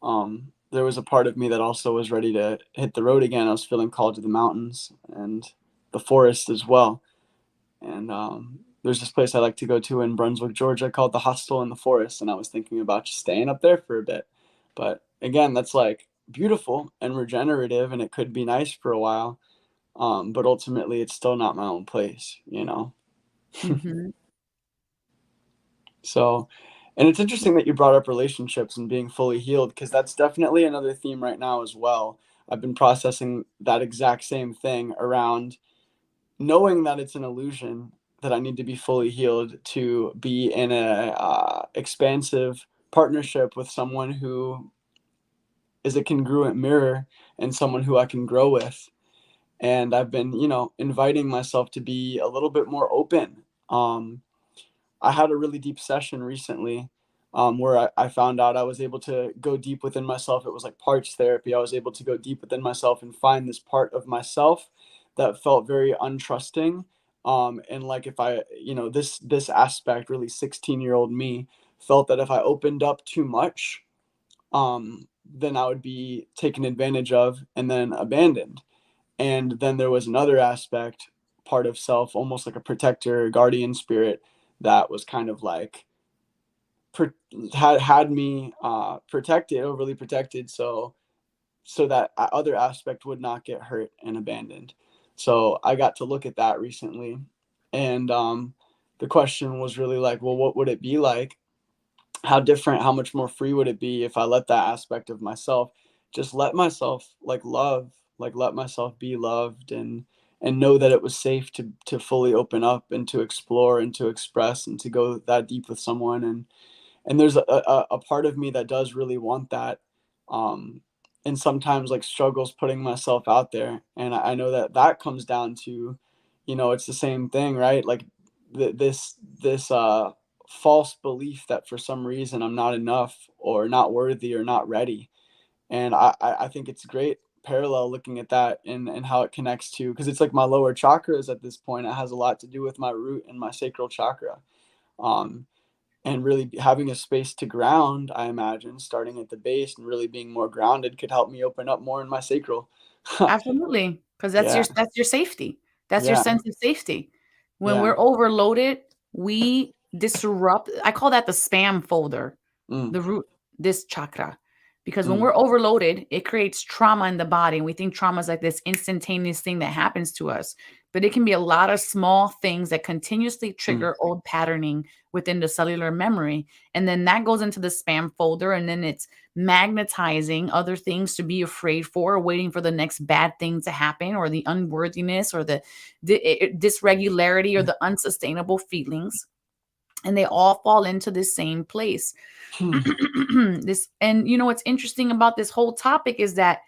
Speaker 3: There was a part of me that also was ready to hit the road again. I was feeling called to the mountains and the forest as well. And there's this place I like to go to in Brunswick, Georgia called the Hostel in the Forest. And I was thinking about just staying up there for a bit. But again, that's like beautiful and regenerative, and it could be nice for a while. But ultimately, it's still not my own place, you know?
Speaker 1: Hmm.
Speaker 3: So, and it's interesting that you brought up relationships and being fully healed, because that's definitely another theme right now as well. I've been processing that exact same thing around knowing that it's an illusion, that I need to be fully healed to be in a expansive partnership with someone who is a congruent mirror and someone who I can grow with. And I've been, inviting myself to be a little bit more open. I had a really deep session recently, where I found out I was able to go deep within myself. It was like parts therapy. I was able to go deep within myself and find this part of myself that felt very untrusting. And like if I, this aspect, really 16-year-old me, felt that if I opened up too much, then I would be taken advantage of and then abandoned. And then there was another aspect, part of self, almost like a protector, guardian spirit, that was kind of like had me protected, overly protected, so that other aspect would not get hurt and abandoned. So I got to look at that recently, and the question was really like, well, what would it be like? How different, how much more free would it be if I let that aspect of myself, just let myself like love, like let myself be loved, and know that it was safe to fully open up and to explore and to express and to go that deep with someone. And there's a part of me that does really want that, um and sometimes like struggles putting myself out there. And I know that that comes down to, it's the same thing, right? Like this false belief that for some reason I'm not enough or not worthy or not ready. And I think it's great parallel looking at that, and how it connects to, because it's like my lower chakras at this point. It has a lot to do with my root and my sacral chakra. um and really having a space to ground, I imagine starting at the base and really being more grounded could help me open up more in my sacral.
Speaker 1: Absolutely, because
Speaker 3: Yeah,
Speaker 1: that's your safety. That's your
Speaker 3: yeah,
Speaker 1: sense of safety. When
Speaker 3: yeah.
Speaker 1: we're overloaded, we disrupt. I call that the spam folder,
Speaker 3: Mm,
Speaker 1: the root, this chakra. Because when
Speaker 3: mm,
Speaker 1: we're overloaded, it creates trauma in the body. And we think trauma is like this instantaneous thing that happens to us. But it can be a lot of small things that continuously
Speaker 3: mm,
Speaker 1: trigger old patterning within the cellular memory. And then that goes into the spam folder. And then it's magnetizing other things to be afraid for, waiting for the next bad thing to happen, or the unworthiness, or the dysregularity, or the unsustainable feelings. And they all fall into the same place.
Speaker 3: mm,
Speaker 1: This, and what's interesting about this whole topic is that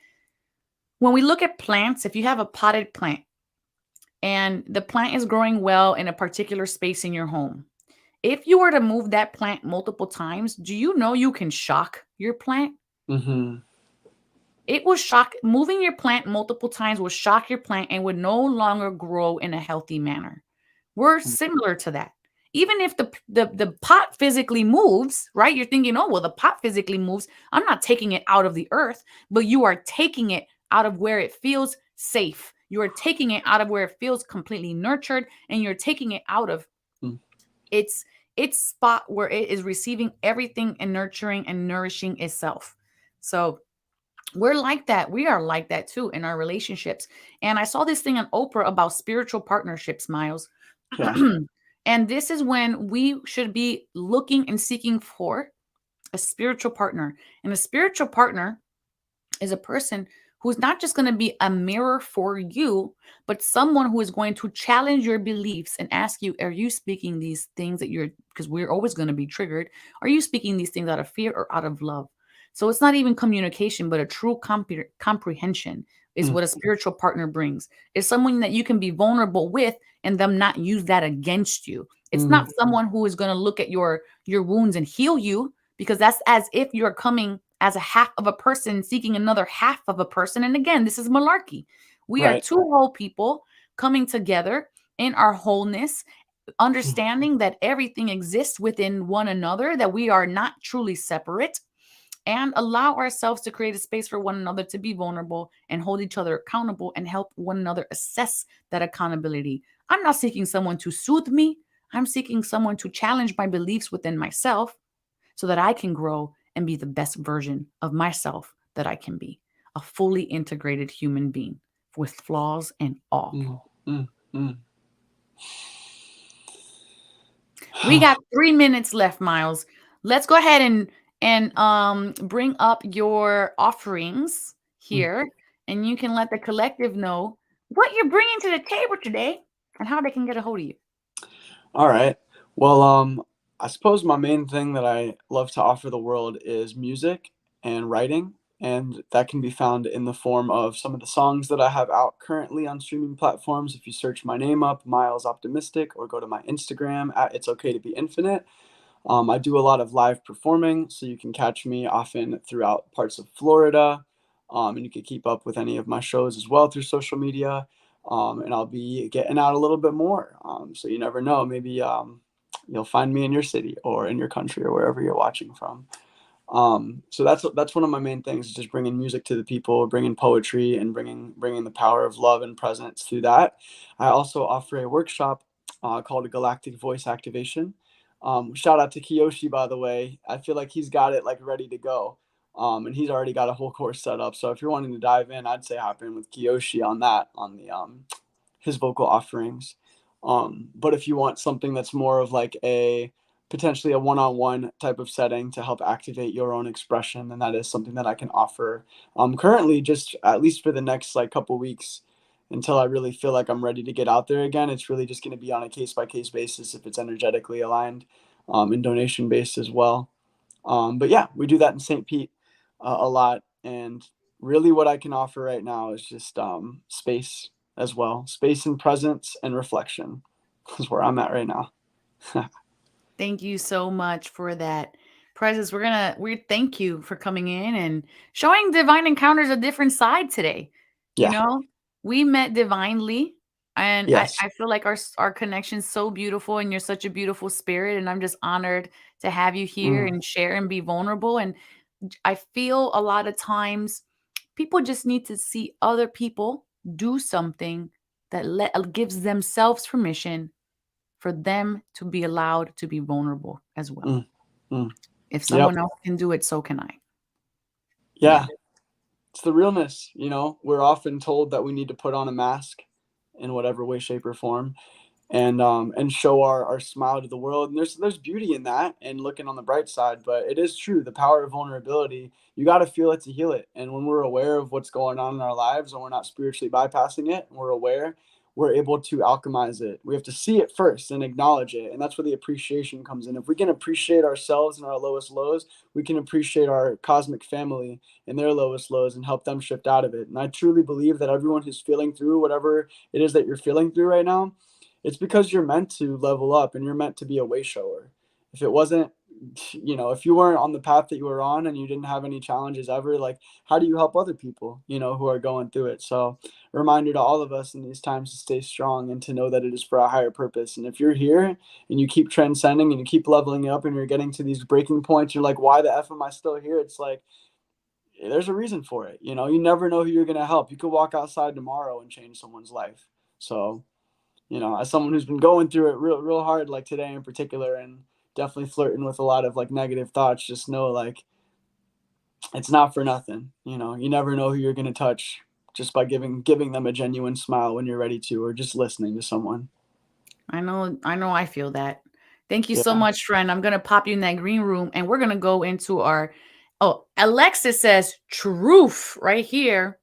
Speaker 1: when we look at plants, if you have a potted plant and the plant is growing well in a particular space in your home, if you were to move that plant multiple times, do you know you can shock your plant?
Speaker 3: mhm,
Speaker 1: It will shock. Moving your plant multiple times will shock your plant and would no longer grow in a healthy manner. We're
Speaker 3: mm,
Speaker 1: similar to that. Even if the pot physically moves, right? You're thinking, oh, well, the pot physically moves. I'm not taking it out of the earth, but you are taking it out of where it feels safe. You are taking it out of where it feels completely nurtured, and you're taking it out of
Speaker 3: mm.
Speaker 1: its its spot where it is receiving everything and nurturing and nourishing itself. So we're like that. We are like that too in our relationships. And I saw this thing on Oprah about spiritual partnerships, Miles.
Speaker 3: Yeah.
Speaker 1: And this is when we should be looking and seeking for a spiritual partner. And a spiritual partner is a person who's not just going to be a mirror for you, but someone who is going to challenge your beliefs and ask you, are you speaking these things that you're, because we're always going to be triggered, are you speaking these things out of fear or out of love? So it's not even communication, but a true comprehension is
Speaker 3: Mm,
Speaker 1: what a spiritual partner brings. It's someone that you can be vulnerable with and them not use that against you. It's
Speaker 3: mm,
Speaker 1: not someone who is going to look at your wounds and heal you, because that's as if you're coming as a half of a person seeking another half of a person. And again, this is malarkey. We are
Speaker 3: right.
Speaker 1: two whole people coming together in our wholeness, understanding that everything exists within one another, that we are not truly separate, and allow ourselves to create a space for one another to be vulnerable and hold each other accountable and help one another assess that accountability. I'm not seeking someone to soothe me. I'm seeking someone to challenge my beliefs within myself so that I can grow and be the best version of myself that I can be, a fully integrated human being with flaws and all. We got 3 minutes left, Myles. Let's go ahead and bring up your offerings here, and you can let the collective know what you're bringing to the table today and how they can get a hold of you.
Speaker 3: All right. Well, I suppose my main thing that I love to offer the world is music and writing, and that can be found in the form of some of the songs that I have out currently on streaming platforms. If you search my name up, Myles Optimystic, or go to my Instagram at It's Okay to Be Infinite. I do a lot of live performing, so you can catch me often throughout parts of Florida, and you can keep up with any of my shows as well through social media. And I'll be getting out a little bit more. So you never know, maybe you'll find me in your city or in your country or wherever you're watching from. So that's one of my main things, is just bringing music to the people, bringing poetry, and bringing the power of love and presence through that. I also offer a workshop called Galactic Voice Activation. Shout out to Kiyoshi, by the way. I feel like he's got it like ready to go. And he's already got a whole course set up. So if you're wanting to dive in, I'd say hop in with Kiyoshi on that, on the his vocal offerings. But if you want something that's more of like potentially a one-on-one type of setting to help activate your own expression, then that is something that I can offer. Currently, just at least for the next like couple weeks, until I really feel like I'm ready to get out there again. It's really just going to be on a case-by-case basis if it's energetically aligned, and donation based as well. But yeah, we do that in St. Pete a lot. And really what I can offer right now is just space as well. Space and presence and reflection is where I'm at right now.
Speaker 1: Thank you so much for that presence. We thank you for coming in and showing Divine Encounters a different side today. You
Speaker 3: Yeah.
Speaker 1: know, we met divinely, and
Speaker 3: Yes.
Speaker 1: I feel like our connection's so beautiful, and you're such a beautiful spirit, and I'm just honored to have you here and share and be vulnerable. And I feel a lot of times people just need to see other people do something that gives themselves permission for them to be allowed to be vulnerable as well. If someone else can do it, so can I.
Speaker 3: Yeah. It's the realness, we're often told that we need to put on a mask in whatever way, shape, or form, and show our smile to the world. And there's beauty in that and looking on the bright side, but it is true. The power of vulnerability, you got to feel it to heal it. And when we're aware of what's going on in our lives and we're not spiritually bypassing it, and we're aware, we're able to alchemize it. We have to see it first and acknowledge it. And that's where the appreciation comes in. If we can appreciate ourselves in our lowest lows, we can appreciate our cosmic family in their lowest lows and help them shift out of it. And I truly believe that everyone who's feeling through whatever it is that you're feeling through right now, it's because you're meant to level up and you're meant to be a way shower. If it wasn't, if you weren't on the path that you were on and you didn't have any challenges ever, like how do you help other people, who are going through it? So a reminder to all of us in these times to stay strong and to know that it is for a higher purpose. And if you're here and you keep transcending and you keep leveling up and you're getting to these breaking points, you're like, why the F am I still here? It's like, there's a reason for it. You never know who you're going to help. You could walk outside tomorrow and change someone's life. So, as someone who's been going through it real hard, like today in particular, and definitely flirting with a lot of like negative thoughts, just know like it's not for nothing. You never know who you're going to touch just by giving them a genuine smile when you're ready to, or just listening to someone.
Speaker 1: I know I feel that. Thank you so much, friend. I'm going to pop you in that green room and we're going to go into Alexis says truth right here.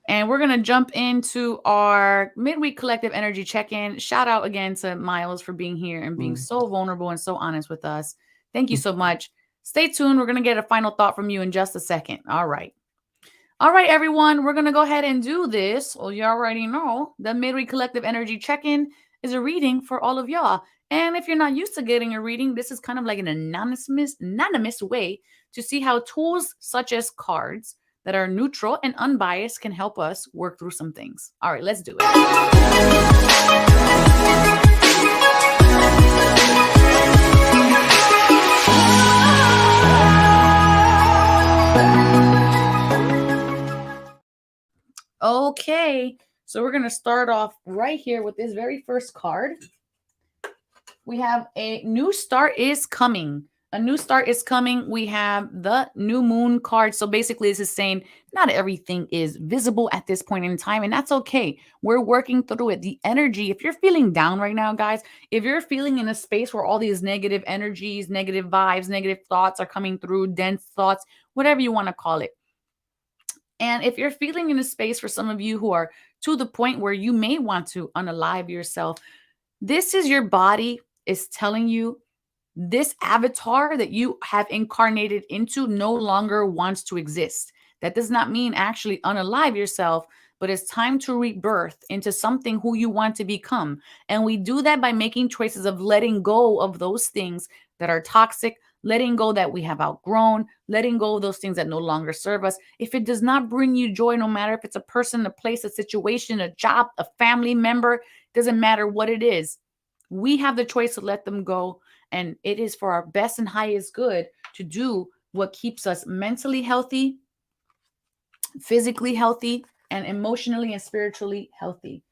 Speaker 1: And we're going to jump into our midweek collective energy check-in. Shout out again to Myles for being here and being so vulnerable and so honest with us. Thank you so much. Stay tuned. We're going to get a final thought from you in just a second. All right, everyone. We're going to go ahead and do this. Well, you already know the midweek collective energy check-in is a reading for all of y'all. And if you're not used to getting a reading, this is kind of like an anonymous way to see how tools such as cards that are neutral and unbiased can help us work through some things. All right, let's do it. So we're going to start off right here with this very first card. We have a new start is coming. A new start is coming. We have the new moon card. So basically, this is saying not everything is visible at this point in time, and that's okay. We're working through it. The energy, if you're feeling down right now, guys, if you're feeling in a space where all these negative energies, negative vibes, negative thoughts are coming through, dense thoughts, whatever you want to call it. And if you're feeling in a space for some of you who are to the point where you may want to unalive yourself, this is your body is telling you this avatar that you have incarnated into no longer wants to exist. That does not mean actually unalive yourself, but it's time to rebirth into something who you want to become. And we do that by making choices of letting go of those things that are toxic, letting go that we have outgrown, letting go of those things that no longer serve us. If it does not bring you joy, no matter if it's a person, a place, a situation, a job, a family member, doesn't matter what it is. We have the choice to let them go. And it is for our best and highest good to do what keeps us mentally healthy, physically healthy, and emotionally and spiritually healthy.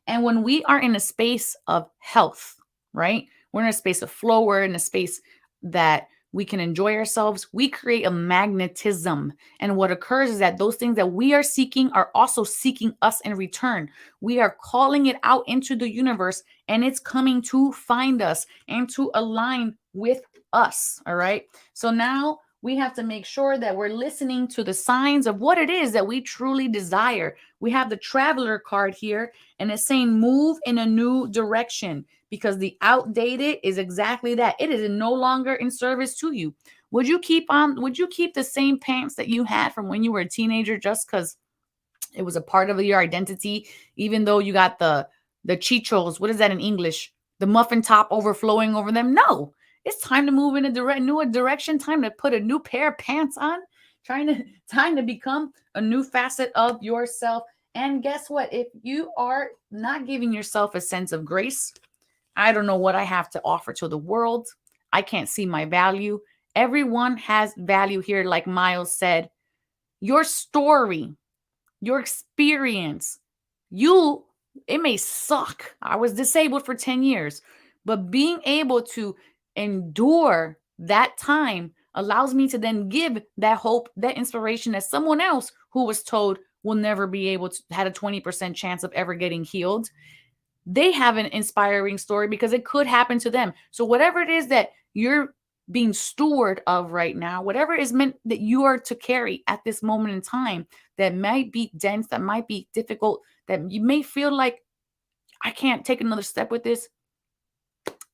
Speaker 1: And when we are in a space of health, right? We're in a space of flow. We're in a space that we can enjoy ourselves. We create a magnetism. And what occurs is that those things that we are seeking are also seeking us in return. We are calling it out into the universe, and it's coming to find us and to align with us. All right. So now we have to make sure that we're listening to the signs of what it is that we truly desire. We have the traveler card here, and it's saying move in a new direction, because the outdated is exactly that. It is no longer in service to you. Would you keep the same pants that you had from when you were a teenager just because it was a part of your identity, even though you got the chichos? What is that in English? The muffin top overflowing over them? No. It's time to move in a new direction. Time to put a new pair of pants on. Time to become a new facet of yourself. And guess what? If you are not giving yourself a sense of grace, I don't know what I have to offer to the world. I can't see my value. Everyone has value here, like Myles said. Your story, your experience, it may suck. I was disabled for 10 years, but being able to endure that time allows me to then give that hope, that inspiration as someone else who was told will never be able to, had a 20% chance of ever getting healed. They have an inspiring story because it could happen to them. So whatever it is that you're being steward of right now, whatever is meant that you are to carry at this moment in time that might be dense, that might be difficult, that you may feel like, I can't take another step with this.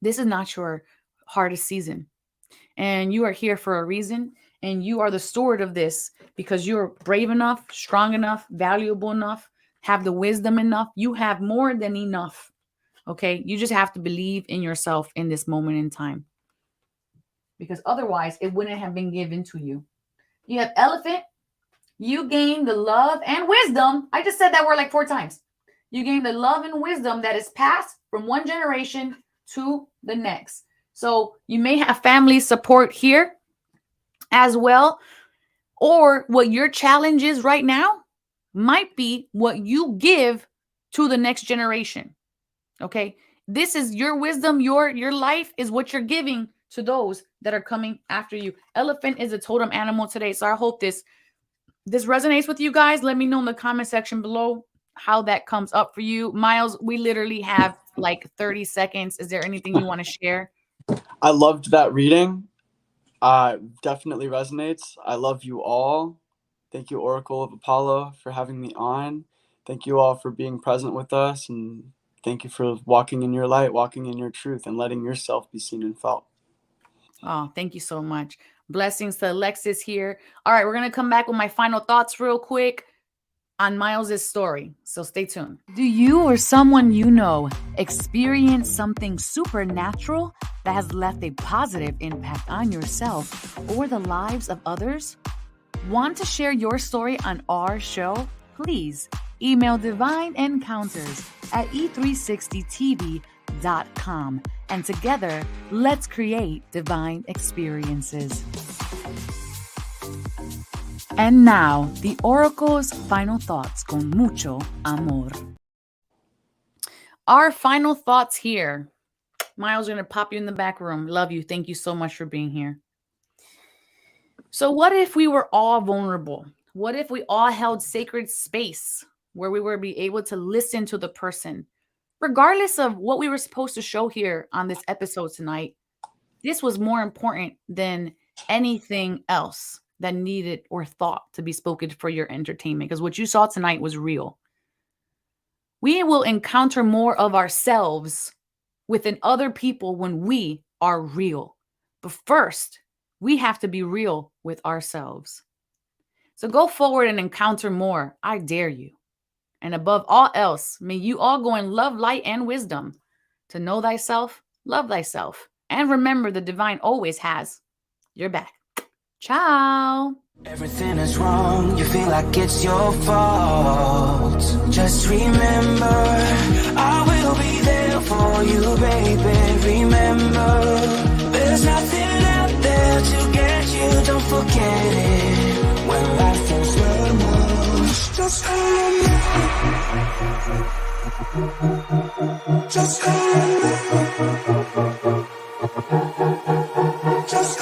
Speaker 1: This is not your hardest season. And you are here for a reason. And you are the steward of this because you're brave enough, strong enough, valuable enough, have the wisdom enough. You have more than enough. Okay. You just have to believe in yourself in this moment in time, because otherwise it wouldn't have been given to you. You have elephant. You gain the love and wisdom. I just said that word like 4 times. You gain the love and wisdom that is passed from one generation to the next. So you may have family support here as well. Or what your challenge is right now might be what you give to the next generation. Okay. This is your wisdom. Your life is what you're giving to those that are coming after you. Elephant is a totem animal today. So I hope this resonates with you guys. Let me know in the comment section below how that comes up for you. Myles, we literally have like 30 seconds. Is there anything you want to share?
Speaker 3: I loved that reading. Definitely resonates. I love you all. Thank you, Oracle of Apollo, for having me on. Thank you all for being present with us. And thank you for walking in your light, walking in your truth, and letting yourself be seen and felt.
Speaker 1: Oh, thank you so much. Blessings to Alexis here. All right, we're going to come back with my final thoughts real quick on Myles's story. So stay tuned. Do you or someone you know experience something supernatural that has left a positive impact on yourself or the lives of others? Want to share your story on our show? Please email Divine Encounters at e360tv.com. And together, let's create divine experiences. And now, the Oracle's final thoughts con mucho amor. Our final thoughts here. Myles, we're going to pop you in the back room. Love you. Thank you so much for being here. So, what if we were all vulnerable? What if we all held sacred space where we were be able to listen to the person, regardless of what we were supposed to show here on this episode tonight? This was more important than anything else that needed or thought to be spoken for your entertainment, because what you saw tonight was real. We will encounter more of ourselves within other people when we are real. But first, we have to be real with ourselves. So go forward and encounter more. I dare you. And above all else, may you all go in love, light, and wisdom to know thyself, love thyself, and remember the divine always has your back. Ciao.
Speaker 2: Everything is wrong, you feel like it's your fault. Just remember, I will be there for you, baby. Remember, there's nothing out there to get you, don't forget it. When life feels very much, just hold on. Just hold on. Just